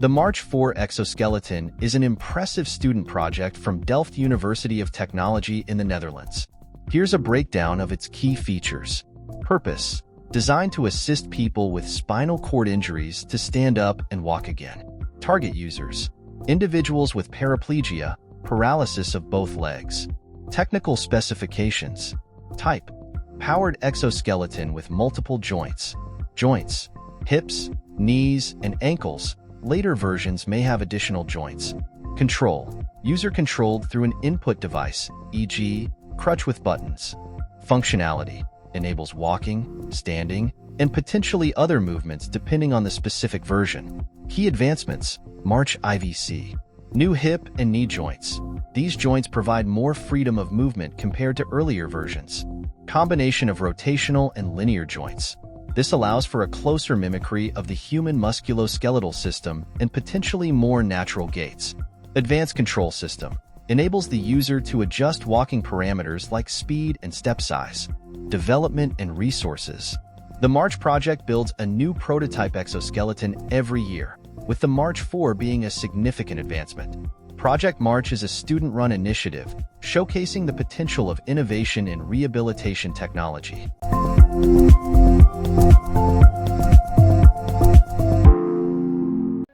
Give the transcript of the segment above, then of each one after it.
The March 4 exoskeleton is an impressive student project from Delft University of Technology in the Netherlands. Here's a breakdown of its key features. Purpose: designed to assist people with spinal cord injuries to stand up and walk again. Target users: individuals with paraplegia, paralysis of both legs. Technical specifications: type: powered exoskeleton with multiple joints. Joints: hips, knees, and ankles. Later versions may have additional joints. Control: user-controlled through an input device, e.g., crutch with buttons. Functionality: enables walking, standing, and potentially other movements depending on the specific version. Key advancements: March IVC. New hip and knee joints. These joints provide more freedom of movement compared to earlier versions. Combination of rotational and linear joints. This allows for a closer mimicry of the human musculoskeletal system and potentially more natural gaits. Advanced control system. Enables the user to adjust walking parameters like speed and step size. Development and resources. The March project builds a new prototype exoskeleton every year, with the March 4 being a significant advancement. Project March is a student-run initiative, showcasing the potential of innovation in rehabilitation technology.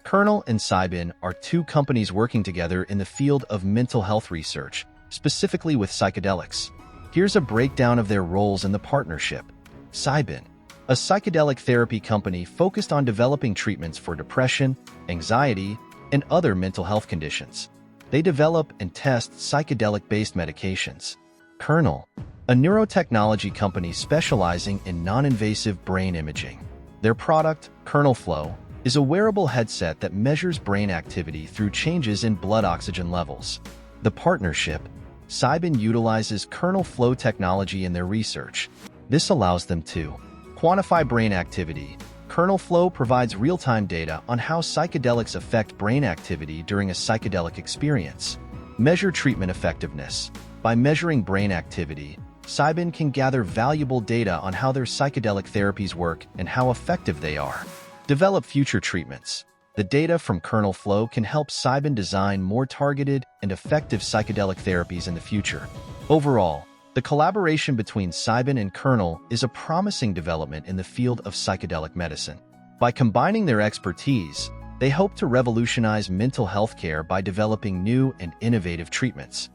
Kernel and Cybin are two companies working together in the field of mental health research, specifically with psychedelics. Here's a breakdown of their roles in the partnership. Cybin, a psychedelic therapy company focused on developing treatments for depression, anxiety, and other mental health conditions. They develop and test psychedelic-based medications. Kernel, a neurotechnology company specializing in non-invasive brain imaging. Their product, Kernel Flow, is a wearable headset that measures brain activity through changes in blood oxygen levels. The partnership: Cybin utilizes Kernel Flow technology in their research. This allows them to quantify brain activity. Kernel Flow provides real-time data on how psychedelics affect brain activity during a psychedelic experience. Measure treatment effectiveness. By measuring brain activity, Cybin can gather valuable data on how their psychedelic therapies work and how effective they are. Develop future treatments. The data from Kernel Flow can help Cybin design more targeted and effective psychedelic therapies in the future. Overall, the collaboration between Cybin and Kernel is a promising development in the field of psychedelic medicine. By combining their expertise, they hope to revolutionize mental health care by developing new and innovative treatments.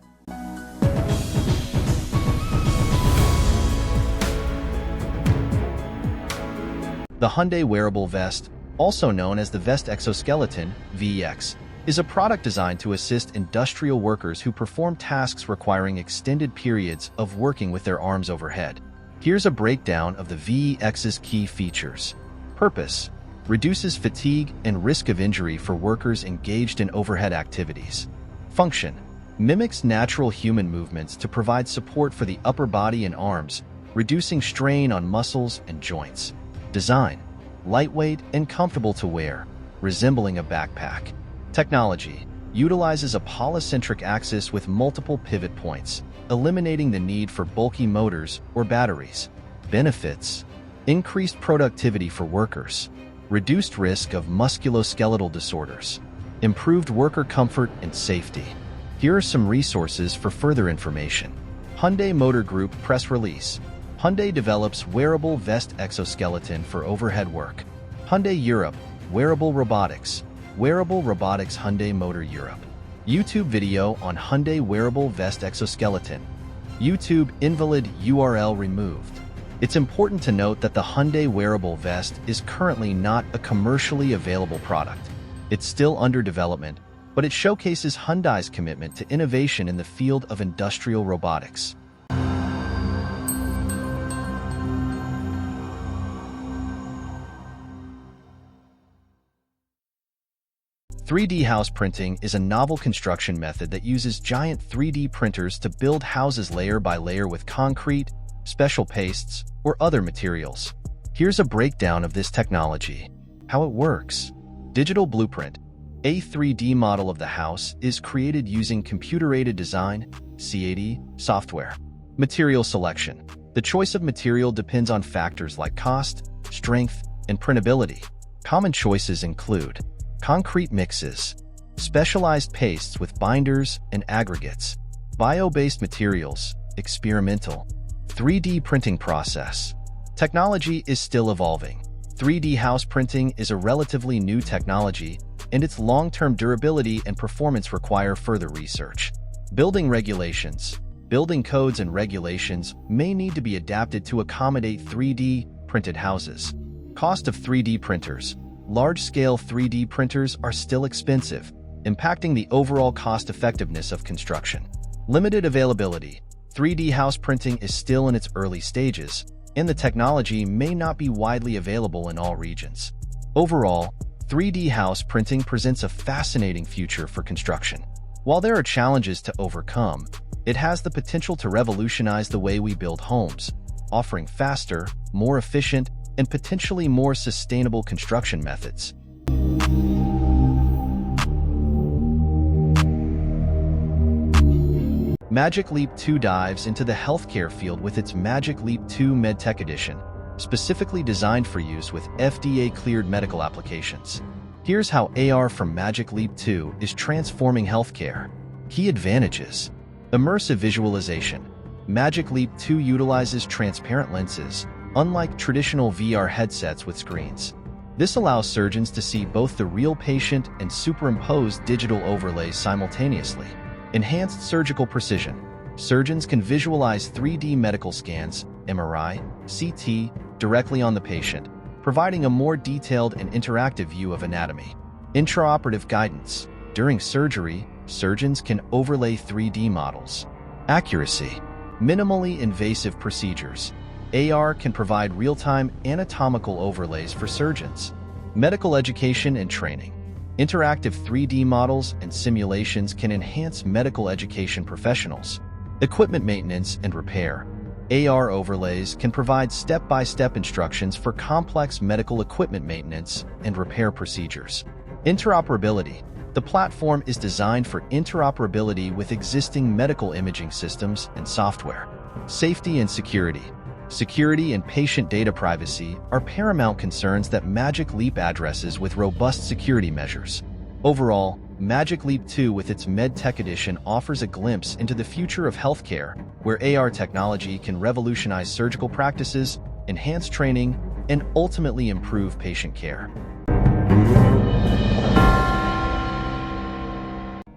The Hyundai Wearable Vest, also known as the Vest Exoskeleton, VEX, is a product designed to assist industrial workers who perform tasks requiring extended periods of working with their arms overhead. Here's a breakdown of the VEX's key features. Purpose: reduces fatigue and risk of injury for workers engaged in overhead activities. Function: mimics natural human movements to provide support for the upper body and arms, reducing strain on muscles and joints. Design: lightweight and comfortable to wear, resembling a backpack. Technology: utilizes a polycentric axis with multiple pivot points, eliminating the need for bulky motors or batteries. Benefits: increased productivity for workers, reduced risk of musculoskeletal disorders, improved worker comfort and safety. Here are some resources for further information. Hyundai Motor Group press release. Hyundai develops wearable vest exoskeleton for overhead work. Hyundai Europe, wearable robotics. Wearable robotics Hyundai Motor Europe. YouTube video on Hyundai wearable vest exoskeleton. YouTube invalid URL removed. It's important to note that the Hyundai wearable vest is currently not a commercially available product. It's still under development, but it showcases Hyundai's commitment to innovation in the field of industrial robotics. 3D house printing is a novel construction method that uses giant 3D printers to build houses layer by layer with concrete, special pastes, or other materials. Here's a breakdown of this technology. How it works. Digital blueprint. A 3D model of the house is created using computer-aided design, CAD, software. Material selection. The choice of material depends on factors like cost, strength, and printability. Common choices include concrete mixes, specialized pastes with binders and aggregates, bio-based materials, experimental, 3D printing process. Technology is still evolving. 3D house printing is a relatively new technology, and its long-term durability and performance require further research. Building regulations. Building codes and regulations may need to be adapted to accommodate 3D printed houses. Cost of 3D printers. Large-scale 3D printers are still expensive, impacting the overall cost-effectiveness of construction. Limited availability. 3D house printing is still in its early stages, and the technology may not be widely available in all regions. Overall, 3D house printing presents a fascinating future for construction. While there are challenges to overcome, it has the potential to revolutionize the way we build homes, offering faster, more efficient, and potentially more sustainable construction methods. Magic Leap 2 dives into the healthcare field with its Magic Leap 2 MedTech Edition, specifically designed for use with FDA-cleared medical applications. Here's how AR from Magic Leap 2 is transforming healthcare. Key advantages. Immersive visualization. Magic Leap 2 utilizes transparent lenses, unlike traditional VR headsets with screens. This allows surgeons to see both the real patient and superimposed digital overlays simultaneously. Enhanced surgical precision. Surgeons can visualize 3D medical scans, MRI, CT, directly on the patient, providing a more detailed and interactive view of anatomy. Intraoperative guidance. During surgery, surgeons can overlay 3D models. Accuracy. Minimally invasive procedures. AR can provide real-time anatomical overlays for surgeons. Medical education and training. Interactive 3D models and simulations can enhance medical education professionals. Equipment maintenance and repair. AR overlays can provide step-by-step instructions for complex medical equipment maintenance and repair procedures. Interoperability. The platform is designed for interoperability with existing medical imaging systems and software. Safety and security. Security and patient data privacy are paramount concerns that Magic Leap addresses with robust security measures. Overall, Magic Leap 2 with its MedTech Edition offers a glimpse into the future of healthcare, where AR technology can revolutionize surgical practices, enhance training, and ultimately improve patient care.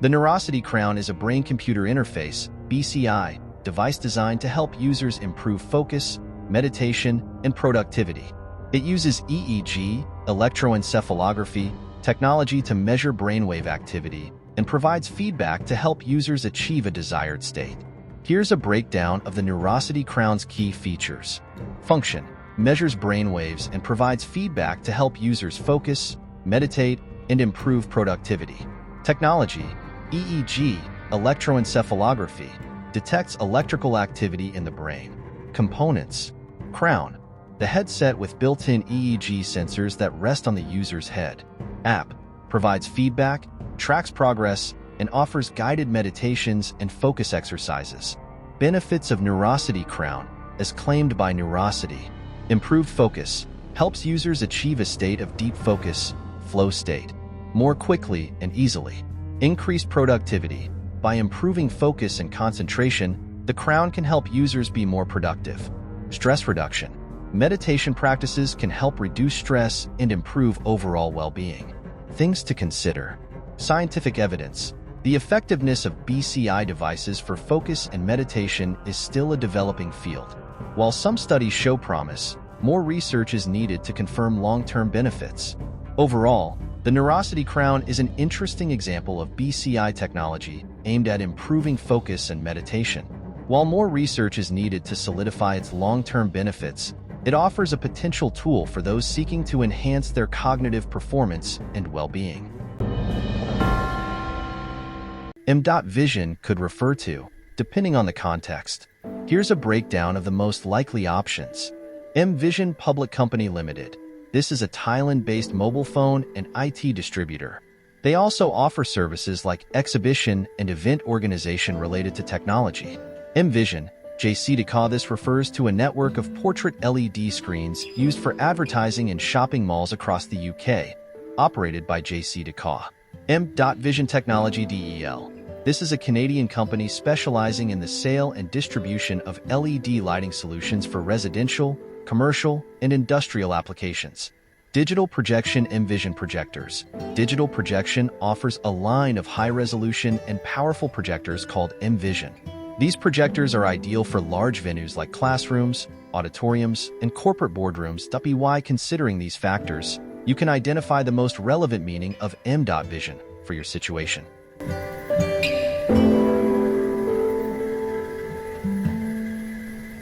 The Neurosity Crown is a brain-computer interface, BCI, device designed to help users improve focus, meditation, and productivity. It uses EEG, electroencephalography, technology to measure brainwave activity and provides feedback to help users achieve a desired state. Here's a breakdown of the Neurosity Crown's key features. Function: measures brainwaves and provides feedback to help users focus, meditate, and improve productivity. Technology: EEG, electroencephalography, detects electrical activity in the brain. Components: Crown, the headset with built-in EEG sensors that rest on the user's head. App, provides feedback, tracks progress, and offers guided meditations and focus exercises. Benefits of Neurosity Crown, as claimed by Neurosity. Improved focus, helps users achieve a state of deep focus, flow state, more quickly and easily. Increased productivity, by improving focus and concentration, the Crown can help users be more productive. Stress reduction. Meditation practices can help reduce stress and improve overall well-being. Things to consider. Scientific evidence. The effectiveness of BCI devices for focus and meditation is still a developing field. While some studies show promise, more research is needed to confirm long-term benefits. Overall, the Neurosity Crown is an interesting example of BCI technology aimed at improving focus and meditation. While more research is needed to solidify its long-term benefits, it offers a potential tool for those seeking to enhance their cognitive performance and well-being. M.Vision could refer to, depending on the context. Here's a breakdown of the most likely options. M.Vision Public Company Limited. This is a Thailand-based mobile phone and IT distributor. They also offer services like exhibition and event organization related to technology. M.Vision, JC. This refers to a network of portrait LED screens used for advertising in shopping malls across the UK. operated by J.C. Decaw. M.Vision Technology DEL. This is a Canadian company specializing in the sale and distribution of LED lighting solutions for residential, commercial, and industrial applications. Digital projection M-Vision projectors. Digital projection offers a line of high-resolution and powerful projectors called M-Vision. These projectors are ideal for large venues like classrooms, auditoriums, and corporate boardrooms. By considering these factors, you can identify the most relevant meaning of M.Vision for your situation.